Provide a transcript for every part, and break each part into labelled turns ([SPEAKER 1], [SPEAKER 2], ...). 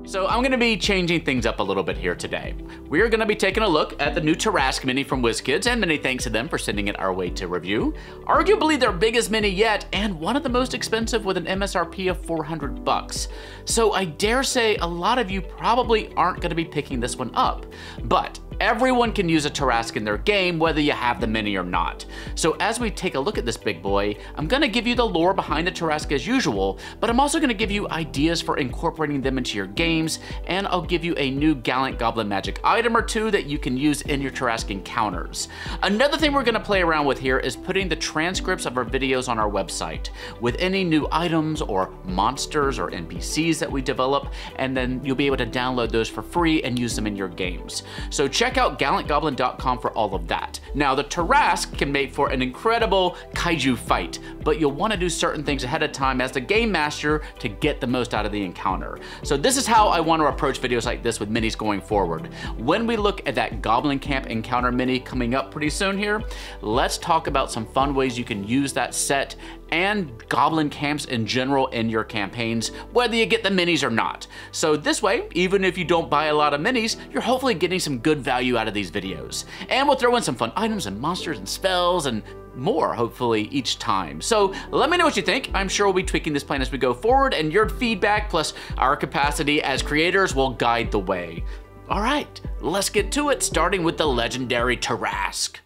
[SPEAKER 1] So I'm going to be changing things up a little bit here today. We're going to be taking a look at the new Tarrasque mini from WizKids, and many thanks to them for sending it our way to review. Arguably their biggest mini yet, and one of the most expensive with an MSRP of $400. So I dare say a lot of you probably aren't going to be picking this one up, but everyone can use a Tarrasque in their game, whether you have the mini or not. So as we take a look at this big boy, I'm going to give you the lore behind the Tarrasque as usual, but I'm also going to give you ideas for incorporating them into your games, and I'll give you a new Gallant Goblin magic item or two that you can use in your Tarrasque encounters. Another thing we're going to play around with here is putting the transcripts of our videos on our website with any new items or monsters or NPCs that we develop, and then you'll be able to download those for free and use them in your games. So check out gallantgoblin.com for all of that. Now, the Tarrasque can make for an incredible kaiju fight, but you'll want to do certain things ahead of time as the game master to get the most out of the encounter. So this is how I want to approach videos like this with minis going forward. When we look at that Goblin Camp encounter mini coming up pretty soon here, let's talk about some fun ways you can use that set and Goblin Camps in general in your campaigns, whether you get the minis or not. So this way, even if you don't buy a lot of minis, you're hopefully getting some good value out of these videos. And we'll throw in some fun items and monsters and spells and more, hopefully, each time. So let me know what you think. I'm sure we'll be tweaking this plan as we go forward, and your feedback plus our capacity as creators will guide the way. All right, let's get to it, starting with the legendary Tarrasque.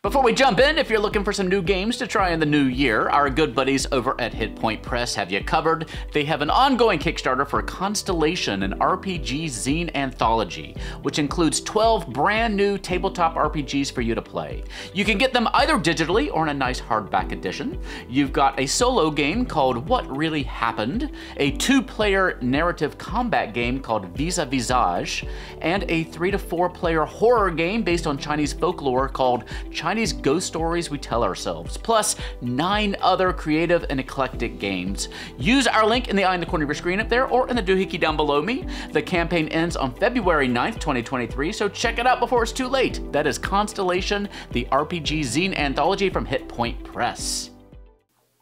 [SPEAKER 1] Before we jump in, if you're looking for some new games to try in the new year, our good buddies over at Hit Point Press have you covered. They have an ongoing Kickstarter for Constellation, an RPG zine anthology, which includes 12 brand new tabletop RPGs for you to play. You can get them either digitally or in a nice hardback edition. You've got a solo game called What Really Happened, a 2-player narrative combat game called Visa Visage, and a 3 to 4 player horror game based on Chinese folklore called Chinese Ghost Stories We Tell Ourselves, plus 9 other creative and eclectic games. Use our link in the eye in the corner of your screen up there or in the doohickey down below me. The campaign ends on February 9th, 2023, so check it out before it's too late. That is Constellation, the RPG zine anthology from Hit Point Press.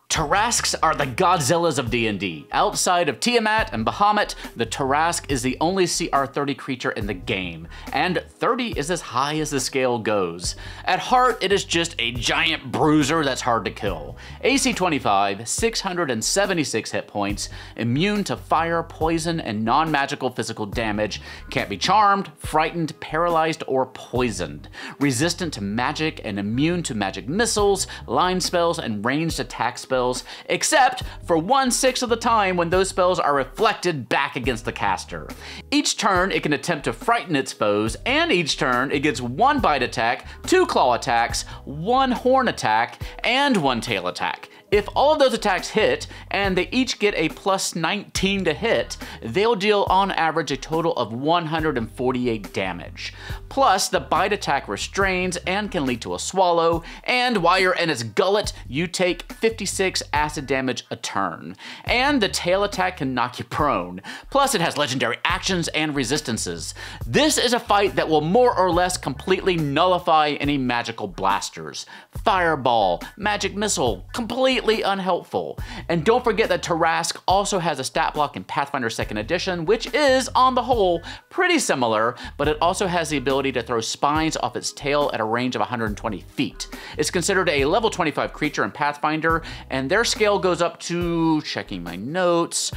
[SPEAKER 1] Tarrasques are the Godzillas of D&D. Outside of Tiamat and Bahamut, the Tarrasque is the only CR30 creature in the game, and 30 is as high as the scale goes. At heart, it is just a giant bruiser that's hard to kill. AC 25, 676 hit points, immune to fire, poison, and non-magical physical damage, can't be charmed, frightened, paralyzed, or poisoned. Resistant to magic and immune to magic missiles, line spells, and ranged attack spells, except for 1/6 of the time when those spells are reflected back against the caster. Each turn it can attempt to frighten its foes, and each turn it gets 1 bite attack, 2 claw attacks, 1 horn attack, and 1 tail attack. If all of those attacks hit, and they each get a plus 19 to hit, they'll deal on average a total of 148 damage. Plus, the bite attack restrains and can lead to a swallow, and while you're in its gullet, you take 56 acid damage a turn. And the tail attack can knock you prone. Plus, it has legendary actions and resistances. This is a fight that will more or less completely nullify any magical blasters. Fireball, magic missile, completely unhelpful. And don't forget that Tarrasque also has a stat block in Pathfinder 2nd Edition, which is, on the whole, pretty similar, but it also has the ability to throw spines off its tail at a range of 120 feet. It's considered a level 25 creature in Pathfinder, and their scale goes up to, checking my notes,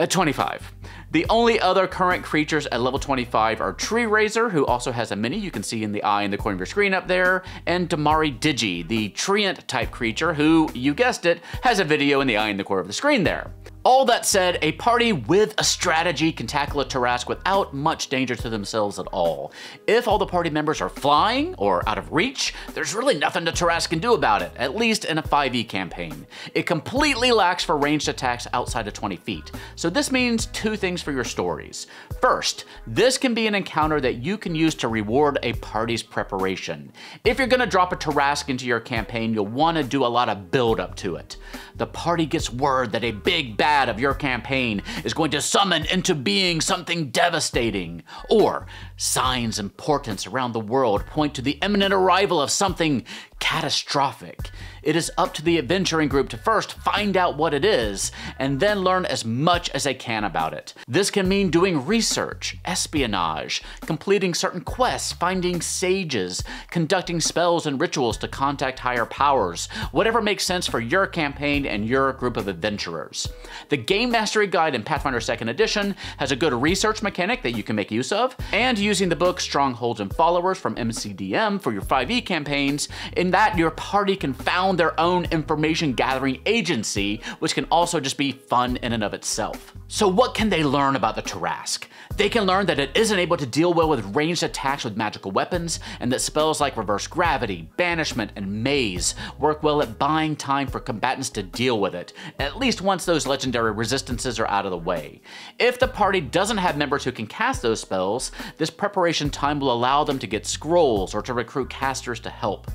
[SPEAKER 1] 25. The only other current creatures at level 25 are Tree Razor, who also has a mini you can see in the eye in the corner of your screen up there, and Damari Digi, the Treant type creature who, you guessed it, has a video in the eye in the corner of the screen there. All that said, a party with a strategy can tackle a Tarrasque without much danger to themselves at all. If all the party members are flying or out of reach, there's really nothing the Tarrasque can do about it, at least in a 5e campaign. It completely lacks for ranged attacks outside of 20 feet. So this means 2 things for your stories. First, this can be an encounter that you can use to reward a party's preparation. If you're gonna drop a Tarrasque into your campaign, you'll wanna do a lot of build up to it. The party gets word that a big bad of your campaign is going to summon into being something devastating, or signs and portents around the world point to the imminent arrival of something catastrophic. It is up to the adventuring group to first find out what it is, and then learn as much as they can about it. This can mean doing research, espionage, completing certain quests, finding sages, conducting spells and rituals to contact higher powers, whatever makes sense for your campaign and your group of adventurers. The Game Mastery Guide in Pathfinder 2nd Edition has a good research mechanic that you can make use of, and using the book Strongholds and Followers from MCDM for your 5e campaigns, in that your party can found their own information gathering agency, which can also just be fun in and of itself. So what can they learn about the Tarrasque? They can learn that it isn't able to deal well with ranged attacks with magical weapons, and that spells like Reverse Gravity, Banishment, and Maze work well at buying time for combatants to deal with it, at least once those legendary resistances are out of the way. If the party doesn't have members who can cast those spells, this preparation time will allow them to get scrolls or to recruit casters to help.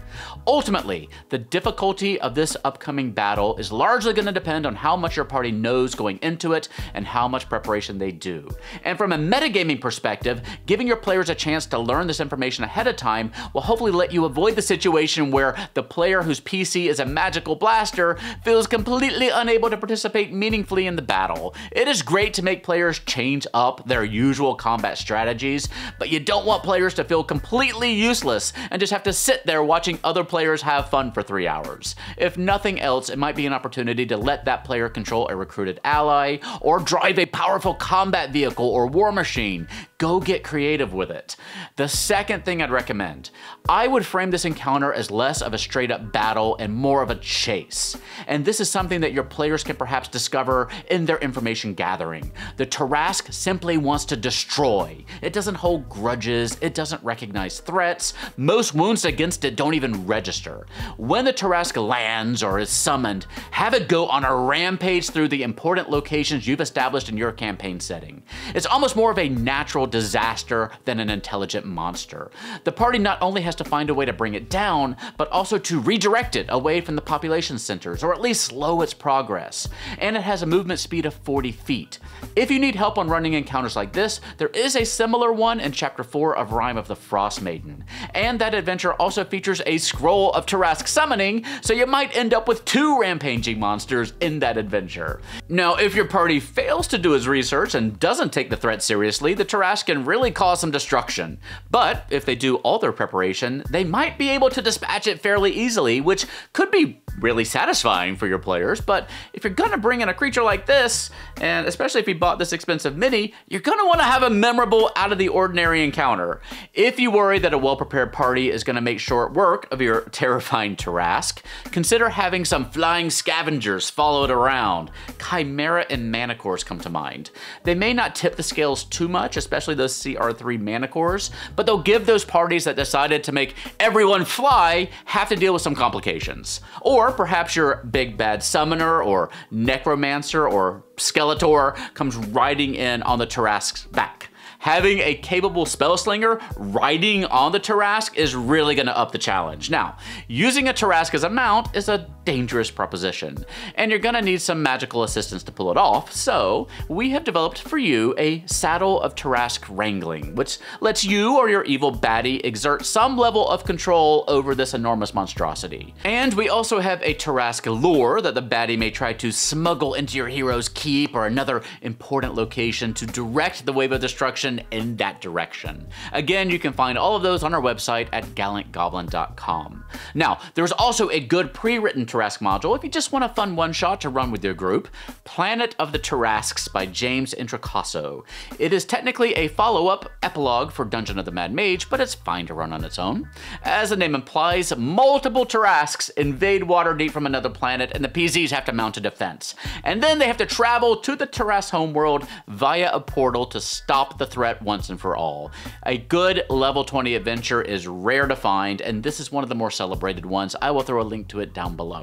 [SPEAKER 1] Ultimately, the difficulty of this upcoming battle is largely going to depend on how much your party knows going into it and how much preparation they do. And from a metagaming perspective, giving your players a chance to learn this information ahead of time will hopefully let you avoid the situation where the player whose PC is a magical blaster feels completely unable to participate meaningfully in the battle. It is great to make players change up their usual combat strategies, but you don't want players to feel completely useless and just have to sit there watching other players have fun for 3 hours. If nothing else, it might be an opportunity to let that player control a recruited ally, or drive a powerful combat vehicle or war machine. Go get creative with it. The second thing I'd recommend, I would frame this encounter as less of a straight up battle and more of a chase. And this is something that your players can perhaps discover in their information gathering. The Tarrasque simply wants to destroy. It doesn't hold grudges, it doesn't recognize threats, most wounds against it don't even register. When the Tarrasque lands or is summoned, have it go on a rampage through the important locations you've established in your campaign setting. It's almost more of a natural disaster than an intelligent monster. The party not only has to find a way to bring it down, but also to redirect it away from the population centers, or at least slow its progress. And it has a movement speed of 40 feet. If you need help on running encounters like this, there is a similar one in Chapter 4 of Rime of the Frost Maiden. And that adventure also features a scroll of Tarrasque summoning, so you might end up with 2 rampaging monsters in that adventure. Now, if your party fails to do his research and doesn't take the threat seriously, the Tarrasque can really cause some destruction. But if they do all their preparation, they might be able to dispatch it fairly easily, which could be really satisfying for your players. But if you're gonna bring in a creature like this, and especially if you bought this expensive mini, you're gonna wanna have a memorable, out of the ordinary encounter. If you worry that a well-prepared party is gonna make short work of your terrifying Tarrasque, consider having some flying scavengers follow it around. Chimera and Manticores come to mind. They may not tip the scales too much, especially those CR3 Manticores, but they'll give those parties that decided to make everyone fly have to deal with some complications. Or perhaps your big bad summoner or necromancer or skeletor comes riding in on the Tarrasque's back. Having a capable spellslinger riding on the Tarrasque is really going to up the challenge. Now, using a Tarrasque as a mount is a dangerous proposition, and you're going to need some magical assistance to pull it off, so we have developed for you a Saddle of Tarrasque Wrangling, which lets you or your evil baddie exert some level of control over this enormous monstrosity. And we also have a Tarrasque lure that the baddie may try to smuggle into your hero's keep or another important location to direct the wave of destruction in that direction. Again, you can find all of those on our website at gallantgoblin.com. Now, there's also a good pre-written Tarrasque module if you just want a fun one-shot to run with your group, Planet of the Tarrasques by James Introcaso. It is technically a follow-up epilogue for Dungeon of the Mad Mage, but it's fine to run on its own. As the name implies, multiple Tarrasques invade Waterdeep from another planet, and the PZs have to mount a defense. And then they have to travel to the Tarrasque homeworld via a portal to stop the threat once and for all. A good level 20 adventure is rare to find, and this is one of the more celebrated ones. I will throw a link to it down below.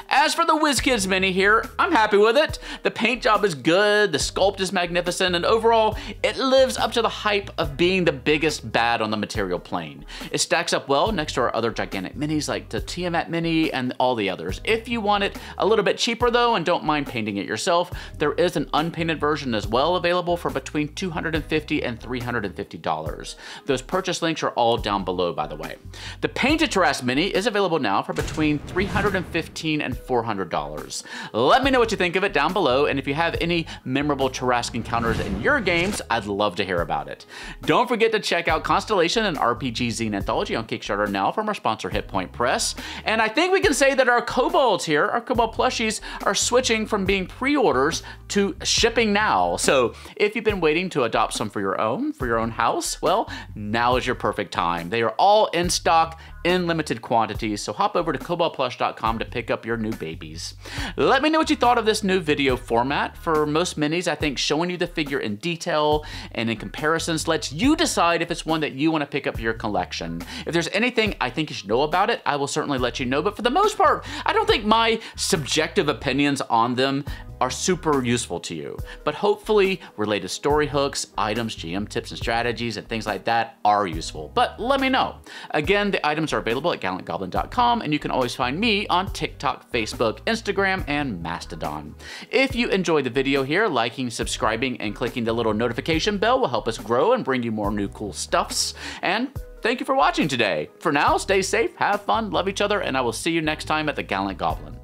[SPEAKER 1] As for the WizKids mini here, I'm happy with it. The paint job is good, the sculpt is magnificent, and overall, it lives up to the hype of being the biggest bad on the material plane. It stacks up well next to our other gigantic minis like the Tiamat mini and all the others. If you want it a little bit cheaper though and don't mind painting it yourself, there is an unpainted version as well available for between $250 $250 and $350. Those purchase links are all down below, by the way. The Painted Tarrasque Mini is available now for between $315 and $400. Let me know what you think of it down below, and if you have any memorable Tarrasque encounters in your games, I'd love to hear about it. Don't forget to check out Constellation, an RPG zine anthology on Kickstarter now from our sponsor Hit Point Press. And I think we can say that our kobolds here, our kobold plushies, are switching from being pre-orders to shipping now. So if you've been waiting to adopt some for your own house, well, now is your perfect time. They are all in stock in limited quantities, so hop over to koboldplush.com to pick up your new babies. Let me know what you thought of this new video format. For most minis, I think showing you the figure in detail and in comparisons lets you decide if it's one that you want to pick up for your collection. If there's anything I think you should know about it, I will certainly let you know, but for the most part, I don't think my subjective opinions on them are super useful to you, but hopefully related story hooks, items, GM tips and strategies, and things like that are useful. But let me know. Again, the items are available at gallantgoblin.com, and you can always find me on TikTok, Facebook, Instagram, and Mastodon. If you enjoyed the video here, liking, subscribing, and clicking the little notification bell will help us grow and bring you more new cool stuffs. And thank you for watching today. For now, stay safe, have fun, love each other, and I will see you next time at the Gallant Goblin.